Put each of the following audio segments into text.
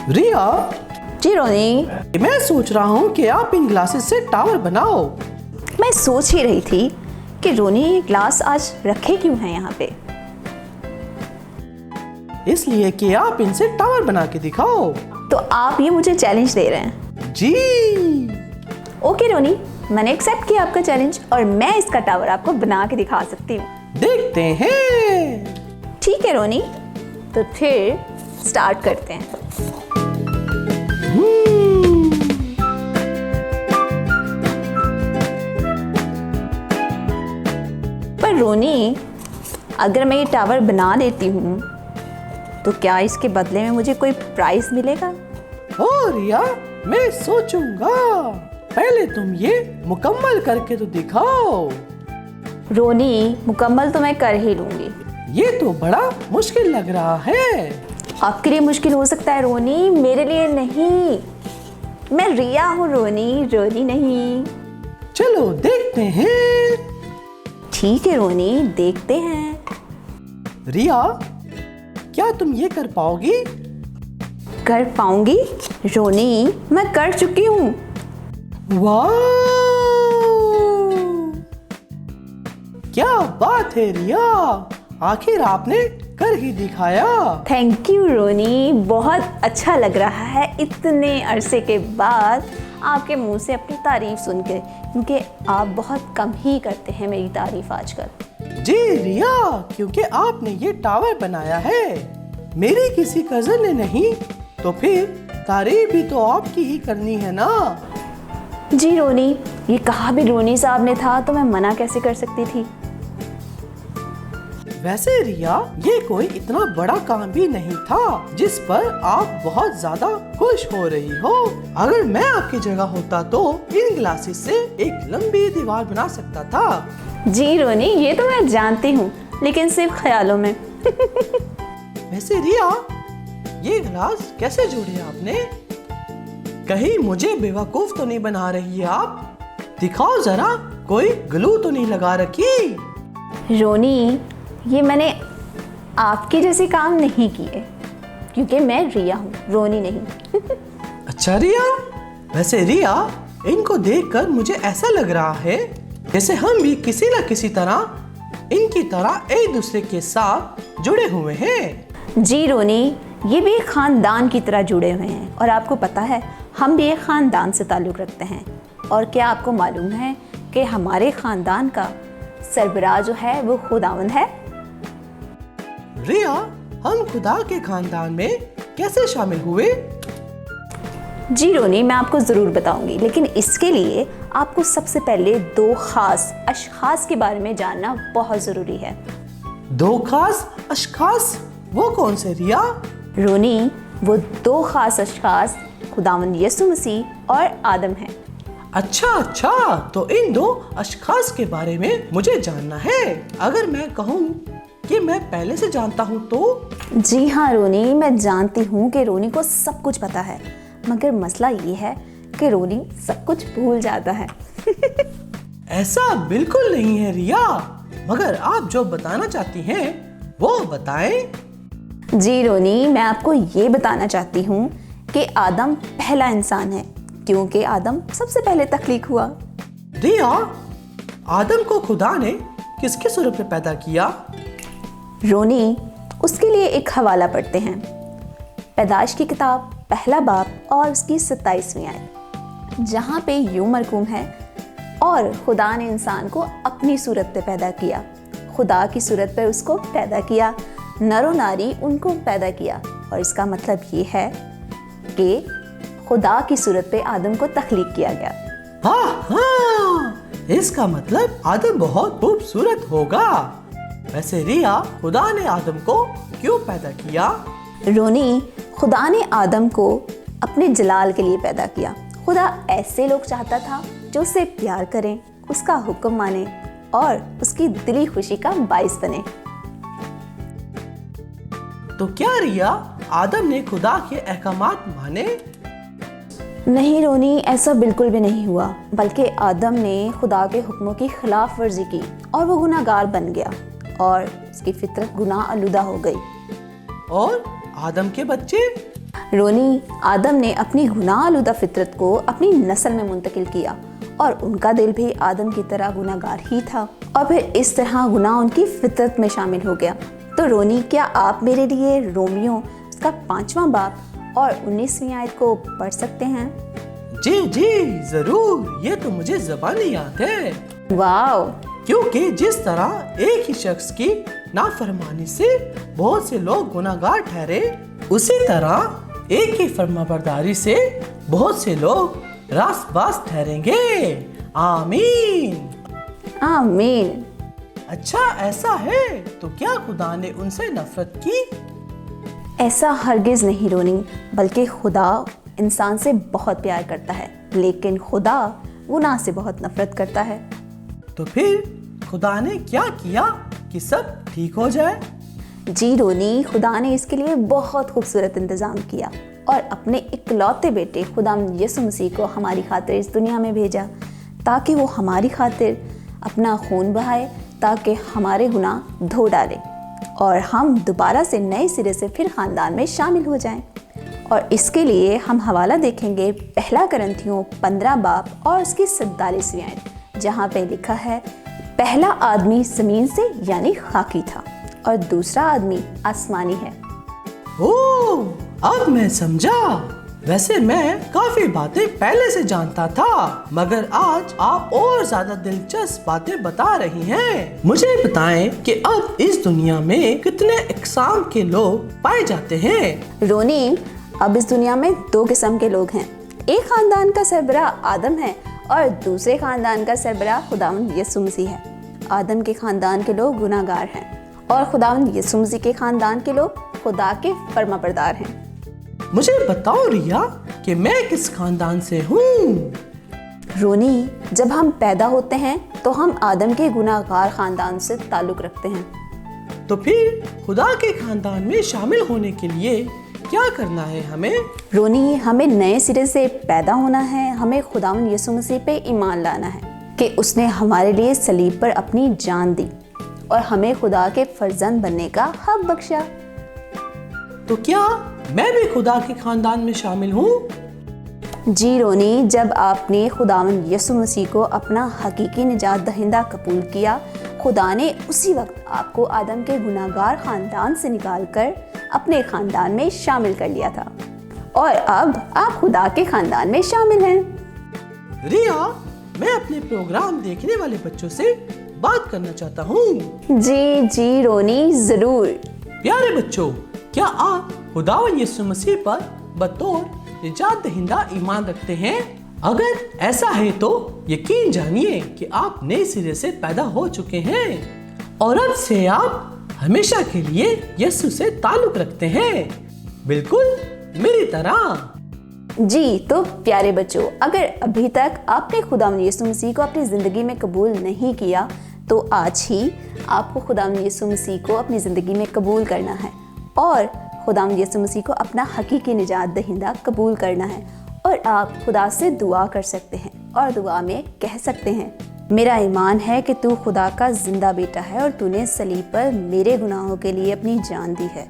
रिया, जी रोनी, मैं सोच रहा हूँ कि आप इन ग्लासेस से टावर बनाओ। मैं सोच ही रही थी कि रोनी ये ग्लास आज रखे क्यों हैं यहाँ पे। इसलिए कि आप इनसे टावर बना के दिखाओ। तो आप ये मुझे चैलेंज दे रहे हैं? जी। ओके रोनी, मैंने एक्सेप्ट किया आपका चैलेंज और मैं इसका टावर आपको बना के दिखा सकती हूँ। देखते हैं। ठीक है रोनी, तो फिर स्टार्ट करते हैं। पर रोनी, अगर मैं ये टावर बना लेती हूँ तो क्या इसके बदले में मुझे कोई प्राइस मिलेगा? ओ रिया, मैं सोचूंगा। पहले तुम ये मुकम्मल करके तो दिखाओ। रोनी, मुकम्मल तो मैं कर ही लूंगी। ये तो बड़ा मुश्किल लग रहा है। आपके लिए मुश्किल हो सकता है रोनी, मेरे लिए नहीं। मैं रिया हूँ रोनी, रोनी नहीं। चलो देखते हैं। ठीक है रोनी, देखते हैं। रिया, क्या तुम ये कर पाओगी? कर पाऊंगी रोनी, मैं कर चुकी हूँ। वाह, क्या बात है रिया, आखिर आपने कर ही दिखाया। थैंक यू रोनी, बहुत अच्छा लग रहा है इतने अरसे के बाद आपके मुंह से अपनी तारीफ सुन के, क्योंकि आप बहुत कम ही करते हैं मेरी तारीफ आजकल। जी रिया, क्योंकि आपने ये टावर बनाया है, मेरी किसी कजन ने नहीं, तो फिर तारीफ भी तो आपकी ही करनी है ना। जी रोनी, ये कहा भी रोनी साहब ने था तो मैं मना कैसे कर सकती थी। वैसे रिया, ये कोई इतना बड़ा काम भी नहीं था जिस पर आप बहुत ज्यादा खुश हो रही हो। अगर मैं आपकी जगह होता तो इन ग्लासेस से एक लंबी दीवार बना सकता था। जी रोनी, ये तो मैं जानती हूँ, लेकिन सिर्फ ख्यालों में। वैसे रिया, ये ग्लास कैसे जोड़े आपने? कहीं मुझे बेवकूफ तो नहीं बना रही है आप? दिखाओ जरा, कोई ग्लू तो नहीं लगा रखी? रोनी, ये मैंने आपके जैसे काम नहीं किए, क्योंकि मैं रिया हूँ, रोनी नहीं। अच्छा रिया, वैसे रिया, इनको देखकर मुझे ऐसा लग रहा है जैसे हम भी किसी न किसी तरह इनकी तरह एक दूसरे के साथ जुड़े हुए हैं। जी रोनी, ये भी एक खानदान की तरह जुड़े हुए हैं और आपको पता है हम भी एक खानदान से ताल्लुक़ रखते हैं। और क्या आपको मालूम है कि हमारे खानदान का सरबराह जो है वो खुदावंद है। रिया, हम खुदा के खानदान में कैसे शामिल हुए? जी रोनी, मैं आपको ज़रूर बताऊंगी, लेकिन इसके लिए आपको सबसे पहले दो खास अशखास के बारे में जानना बहुत ज़रूरी है। दो खास अशखास? वो कौन से रिया? रोनी, वो दो खास अशखास खुदावंद यीशु मसीह और आदम हैं। अच्छा, तो इन दो अशखास के बारे में मुझे जानना है। अगर मैं कहूँ कि मैं पहले से जानता हूँ तो? जी हाँ रोनी, मैं जानती हूँ कि रोनी को सब कुछ पता है, मगर मसला ये है कि रोनी सब कुछ भूल जाता है। ऐसा बिल्कुल नहीं है रिया, मगर आप जो बताना चाहती हैं वो बताएं। जी रोनी, मैं आपको ये बताना चाहती हूँ कि आदम पहला इंसान है, क्योंकि आदम सबसे पहले तख्लीक हुआ। रिया, आदम को खुदा ने किसके सूरत में पैदा किया? रोनी, उसके लिए एक हवाला पढ़ते हैं। पैदाइश की किताब पहला बाब और उसकी 27वीं आयत, जहाँ पे यूं मरकूम है, और खुदा ने इंसान को अपनी सूरत पे पैदा किया, खुदा की सूरत पे उसको पैदा किया, नर और नारी उनको पैदा किया। और इसका मतलब ये है कि खुदा की सूरत पे आदम को तख्लीक किया गया। हाँ, इसका मतलब आदम बहुत खूबसूरत होगा। वैसे रिया, खुदा ने आदम को क्यों पैदा किया? रोनी, खुदा ने आदम को अपने जलाल के लिए पैदा किया। खुदा ऐसे लोग चाहता था जो उससे प्यार करें, उसका हुक्म माने और उसकी दिली खुशी का बाइस बने। तो क्या रिया, आदम ने खुदा के अहकामात माने? नहीं रोनी, ऐसा बिल्कुल भी नहीं हुआ, बल्कि आदम ने खुदा के हुक्मों की खिलाफ वर्जी की और वो गुनाहगार बन गया और उसकी फितरत गुनाह आलूदा हो गई। और आदम के बच्चे? रोनी आदम ने अपनी गुनाह आलूदा फितरत को अपनी नस्ल में मुंतकिल किया और उनका दिल भी आदम की तरह गुनाहगार ही था और फिर इस तरह गुनाह उनकी फितरत में शामिल हो गया। तो रोनी, क्या आप मेरे लिए रोमियो उसका 5वां बाब और 19वीं आयत को पढ़ सकते हैं? जी जी जरूर, ये तो मुझे ज़बानी याद है। वाओ! क्योंकि जिस तरह एक ही शख्स की नाफरमानी से बहुत से लोग गुनाहगार ठहरे, उसी तरह एक ही फरमाबरदारी से बहुत से लोग रास्तबाज ठहरेंगे। आमीन आमीन। अच्छा, ऐसा है तो क्या खुदा ने उनसे नफरत की? ऐसा हरगिज नहीं रोनी, बल्कि खुदा इंसान से बहुत प्यार करता है, लेकिन खुदा गुनाह से बहुत नफरत करता है। तो फिर खुदा ने क्या किया कि सब ठीक हो जाए? जी रोनी, खुदा ने इसके लिए बहुत खूबसूरत इंतज़ाम किया और अपने इकलौते बेटे खुदा यीशु मसीह को हमारी खातिर इस दुनिया में भेजा, ताकि वो हमारी खातिर अपना खून बहाए, ताकि हमारे गुनाह धो डाले और हम दोबारा से नए सिरे से फिर ख़ानदान में शामिल हो जाएं। और इसके लिए हम हवाला देखेंगे 1 करंथियों 15 बाब और उसकी 47वीं आयत, जहाँ पे लिखा है, पहला आदमी ज़मीन से यानी खाकी था और दूसरा आदमी आसमानी है। ओह, अब मैं समझा। वैसे मैं काफी बातें पहले से जानता था, मगर आज आप और ज्यादा दिलचस्प बातें बता रही हैं। मुझे बताएं कि अब इस दुनिया में कितने इकसाम के लोग पाए जाते हैं? रोनी, अब इस दुनिया में 2 किस्म के लोग हैं। एक खानदान का सरबराह आदम है और दूसरे खानदान का सरबराह खुदावंद यीशु मसीह है। आदम के खानदान के लोग गुनाहगार हैं और खुदावंद यीशु मसीह के खानदान के लोग खुदा के फरमाबरदार हैं। मुझे बताओ रिया कि मैं किस खानदान से हूँ? रोनी, जब हम पैदा होते हैं तो हम आदम के गुनाहगार खानदान से ताल्लुक़ रखते हैं। तो फिर खुदा के खानदान में शामिल होने के लिए क्या करना है हमें? रोनी, हमें नए सिरे से पैदा होना है। हमें खुदावंद यीशु मसीह पे ईमान लाना है कि उसने हमारे लिए सलीब पर अपनी जान दी और हमें खुदा के फर्जंद बनने का हक बख्शा। तो क्या मैं भी खुदा के खानदान में शामिल हूँ? जी रोनी, जब आपने खुदावंद यीशु मसीह को अपना हकीकी निजात दहिंदा कबूल किया, खुदा ने उसी वक्त आपको आदम के गुनाहगार खानदान से निकालकर अपने खानदान में शामिल कर लिया था और अब आप खुदा के खानदान में शामिल हैं। रिया, मैं अपने प्रोग्राम देखने वाले बच्चों से बात करना चाहता हूँ। जी जी रोनी, जरूर। प्यारे बच्चों, क्या आप खुदावंद यीशु मसीह पर बतौर निजात दहिंदा ईमान रखते हैं? अगर ऐसा है तो यकीन जानिए कि आप नए सिरे से पैदा हो चुके हैं और अब से आप हमेशा के लिए यीशु से ताल्लुक रखते हैं, बिल्कुल मेरी तरह। जी, तो प्यारे बच्चों, अगर अभी तक आपने खुदावंद यीशु मसीह को अपनी ज़िंदगी में कबूल नहीं किया, तो आज ही आपको खुदावंद यीशु मसीह को अपनी ज़िंदगी में कबूल करना है और खुदावंद यीशु मसीह को अपना हकीकी निजात दहिंदा कबूल करना है। और आप खुदा से दुआ कर सकते हैं और दुआ में कह सकते हैं, मेरा ईमान है कि तू खुदा का जिंदा बेटा है और तूने सलीब पर मेरे गुनाहों के लिए अपनी जान दी है।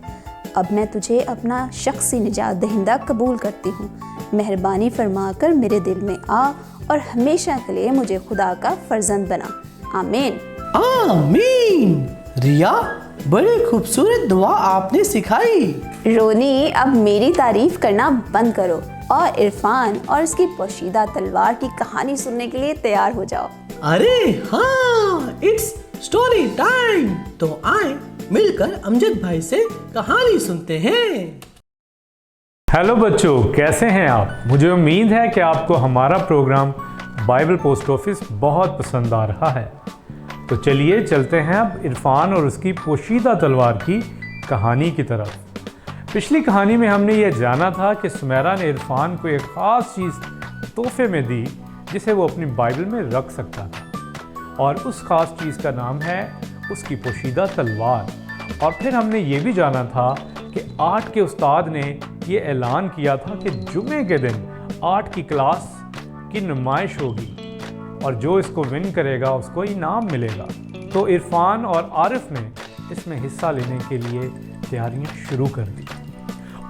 अब मैं तुझे अपना शख्सी निजात दहिंदा कबूल करती हूँ। मेहरबानी फरमा कर मेरे दिल में आ और हमेशा के लिए मुझे खुदा का फर्जंद बना। आमीन। आमीन। रिया, बड़ी खूबसूरत दुआ आपने सिखाई। रोनी, अब मेरी तारीफ करना बंद करो और इरफान और उसकी पोशीदा तलवार की कहानी सुनने के लिए तैयार हो जाओ। अरे हाँ, इट्स स्टोरी टाइम। तो आए मिलकर अमजद भाई से कहानी सुनते हैं। हेलो बच्चों, कैसे हैं आप? मुझे उम्मीद है कि आपको हमारा प्रोग्राम बाइबल पोस्ट ऑफिस बहुत पसंद आ रहा है। तो चलिए चलते हैं अब इरफान और उसकी पोशीदा तलवार की कहानी की तरफ। पिछली कहानी में हमने ये जाना था कि सुमेरा ने इरफान को एक ख़ास चीज़ तोहफे में दी जिसे वो अपनी बाइबल में रख सकता था, और उस ख़ास चीज़ का नाम है उसकी पोशीदा तलवार। और फिर हमने ये भी जाना था कि आर्ट के उस्ताद ने ये ऐलान किया था कि जुमे के दिन आर्ट की क्लास की नुमाइश होगी और जो इसको विन करेगा उसको इनाम मिलेगा। तो इरफान और आरिफ ने इसमें हिस्सा लेने के लिए तैयारियां शुरू कर दी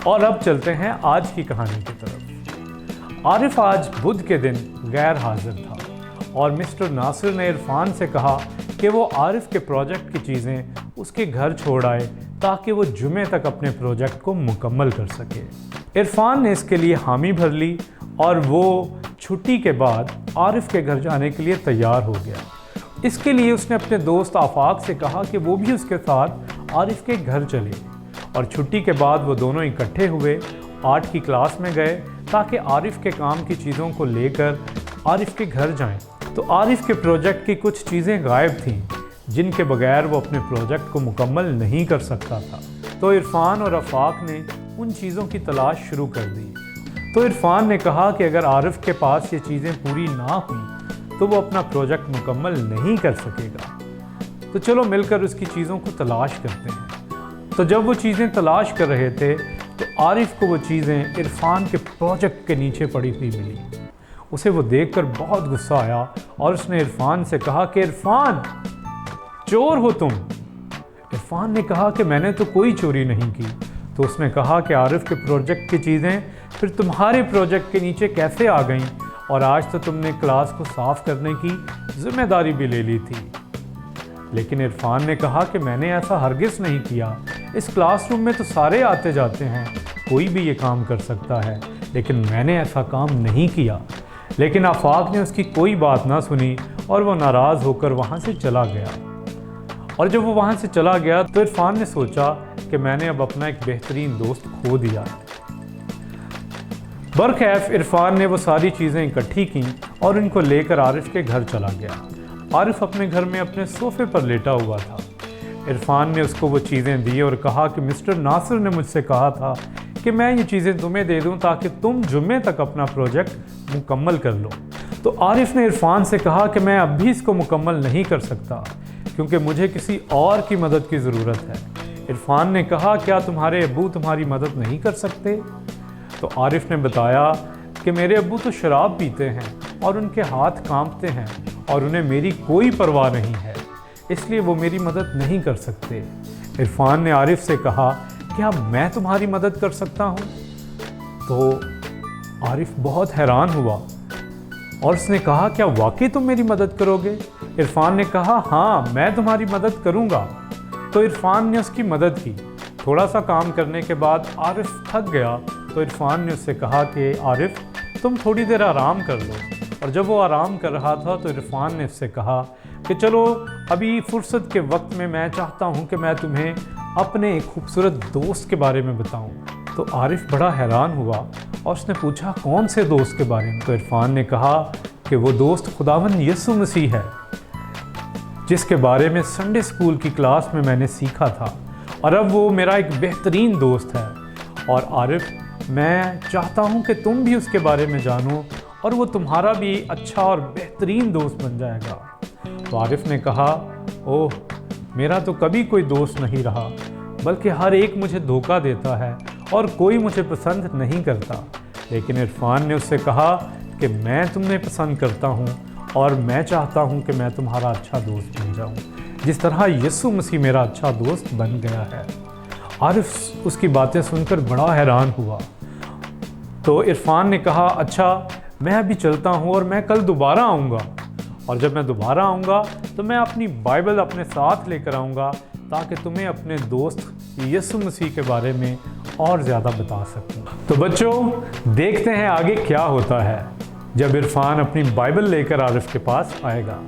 और अब चलते हैं आज की कहानी की तरफ। आरिफ आज बुध के दिन गैर हाजिर था और मिस्टर नासिर ने इरफान से कहा कि वो आरिफ के प्रोजेक्ट की चीज़ें उसके घर छोड़ आए ताकि वो जुमे तक अपने प्रोजेक्ट को मुकम्मल कर सके। इरफान ने इसके लिए हामी भर ली और वो छुट्टी के बाद आरिफ के घर जाने के लिए तैयार हो गया। इसके लिए उसने अपने दोस्त आफाक से कहा कि वो भी उसके साथ आरिफ के घर चले और छुट्टी के बाद वो दोनों इकट्ठे हुए आर्ट की क्लास में गए ताकि आरिफ के काम की चीज़ों को लेकर आरिफ के घर जाएं। तो आरिफ के प्रोजेक्ट की कुछ चीज़ें गायब थीं जिनके बगैर वो अपने प्रोजेक्ट को मुकम्मल नहीं कर सकता था। तो इरफान और आफाक ने उन चीज़ों की तलाश शुरू कर दी। तो इरफान ने कहा कि अगर आरिफ के पास ये चीज़ें पूरी ना हुई तो वो अपना प्रोजेक्ट मुकम्मल नहीं कर सकेगा। तो चलो मिलकर उसकी चीज़ों को तलाश करते हैं। तो जब वो चीज़ें तलाश कर रहे थे तो आरिफ को वो चीज़ें इरफान के प्रोजेक्ट के नीचे पड़ी हुई मिली। उसे वो देखकर बहुत गुस्सा आया और उसने इरफान से कहा कि इरफान, चोर हो तुम। इरफान ने कहा कि मैंने तो कोई चोरी नहीं की। तो उसने कहा कि आरिफ के प्रोजेक्ट की चीज़ें फिर तुम्हारे प्रोजेक्ट के नीचे कैसे आ गईं और आज तो तुमने क्लास को साफ करने की जिम्मेदारी भी ले ली थी। लेकिन इरफान ने कहा कि मैंने ऐसा हरगिज़ नहीं किया। इस क्लासरूम में तो सारे आते जाते हैं, कोई भी ये काम कर सकता है, लेकिन मैंने ऐसा काम नहीं किया। लेकिन आफाक ने उसकी कोई बात ना सुनी और वो नाराज़ होकर वहाँ से चला गया। और जब वो वहाँ से चला गया तो इरफान ने सोचा कि मैंने अब अपना एक बेहतरीन दोस्त खो दिया। बरखैफ इरफान ने वो सारी चीज़ें इकट्ठी की और उनको लेकर आरिफ के घर चला गया। आरिफ अपने घर में अपने सोफ़े पर लेटा हुआ था। इरफान ने उसको वो चीज़ें दी और कहा कि मिस्टर नासिर ने मुझसे कहा था कि मैं ये चीज़ें तुम्हें दे दूं ताकि तुम जुम्मे तक अपना प्रोजेक्ट मुकम्मल कर लो। तो आरिफ ने इरफान से कहा कि मैं अब भी इसको मुकम्मल नहीं कर सकता क्योंकि मुझे किसी और की मदद की ज़रूरत है। इरफान ने कहा, क्या तुम्हारे अब्बू तुम्हारी मदद नहीं कर सकते? तो आरिफ ने बताया कि मेरे अब्बू तो शराब पीते हैं और उनके हाथ कांपते हैं और उन्हें मेरी कोई परवाह नहीं है, इसलिए वो मेरी मदद नहीं कर सकते। इरफान ने आरिफ से कहा, क्या मैं तुम्हारी मदद कर सकता हूँ? तो आरिफ बहुत हैरान हुआ और उसने कहा, क्या वाकई तुम मेरी मदद करोगे? इरफान ने कहा, हाँ मैं तुम्हारी मदद करूँगा। तो इरफान ने उसकी मदद की। थोड़ा सा काम करने के बाद आरिफ थक गया तो इरफान ने उससे कहा कि आरिफ तुम थोड़ी देर आराम कर लो। और जब वो आराम कर रहा था तो इरफान ने उससे कहा कि चलो अभी फुर्सत के वक्त में मैं चाहता हूँ कि मैं तुम्हें अपने एक खूबसूरत दोस्त के बारे में बताऊँ। तो आरिफ बड़ा हैरान हुआ और उसने पूछा, कौन से दोस्त के बारे में? तो इरफान ने कहा कि वो दोस्त खुदावन यीशु मसीह है जिसके बारे में संडे स्कूल की क्लास में मैंने सीखा था और अब वो मेरा एक बेहतरीन दोस्त है। और आरिफ, मैं चाहता हूँ कि तुम भी उसके बारे में जानो और वो तुम्हारा भी अच्छा और बेहतरीन दोस्त बन जाएगा। तो आरिफ ने कहा, ओह मेरा तो कभी कोई दोस्त नहीं रहा, बल्कि हर एक मुझे धोखा देता है और कोई मुझे पसंद नहीं करता। लेकिन इरफान ने उससे कहा कि मैं तुम्हें पसंद करता हूँ और मैं चाहता हूँ कि मैं तुम्हारा अच्छा दोस्त बन जाऊँ, जिस तरह यीशु मसीह मेरा अच्छा दोस्त बन गया है। आरिफ उसकी बातें सुनकर बड़ा हैरान हुआ। तो इरफान ने कहा, अच्छा मैं अभी चलता हूँ और मैं कल दोबारा आऊँगा, और जब मैं दोबारा आऊँगा तो मैं अपनी बाइबल अपने साथ लेकर आऊँगा ताकि तुम्हें अपने दोस्त यीशु मसीह के बारे में और ज़्यादा बता सकूँ। तो बच्चों देखते हैं आगे क्या होता है जब इरफान अपनी बाइबल लेकर आरिफ के पास आएगा।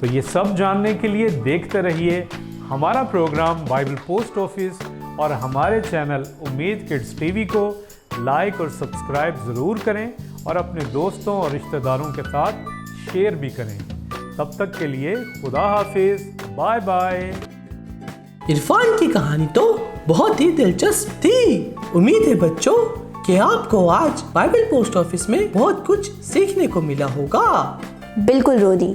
तो ये सब जानने के लिए देखते रहिए हमारा प्रोग्राम बाइबल पोस्ट ऑफिस और हमारे चैनल उम्मीद किड्स टीवी को लाइक और सब्सक्राइब ज़रूर करें और अपने दोस्तों और रिश्तेदारों के साथ शेयर भी करें। तब तक के लिए खुदा हाफिज, बाय बाय। इरफान की कहानी तो बहुत ही दिलचस्प थी। उम्मीद है बच्चों कि आपको आज बाइबल पोस्ट ऑफिस में बहुत कुछ सीखने को मिला होगा। बिल्कुल रोनी।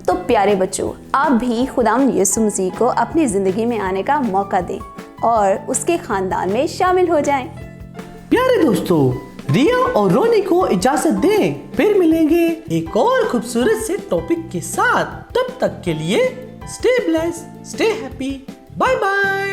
तो प्यारे बच्चों, आप भी खुदावंद यीशु मसीह को अपनी ज़िंदगी में आने का मौका दें और उसके ख़ानदान में शामिल हो जाएं। प्यारे दोस्तों, रिया और रोनी को इजाजत दें। फिर मिलेंगे एक और खूबसूरत से टॉपिक के साथ। तब तक के लिए stay blessed, stay happy, bye bye.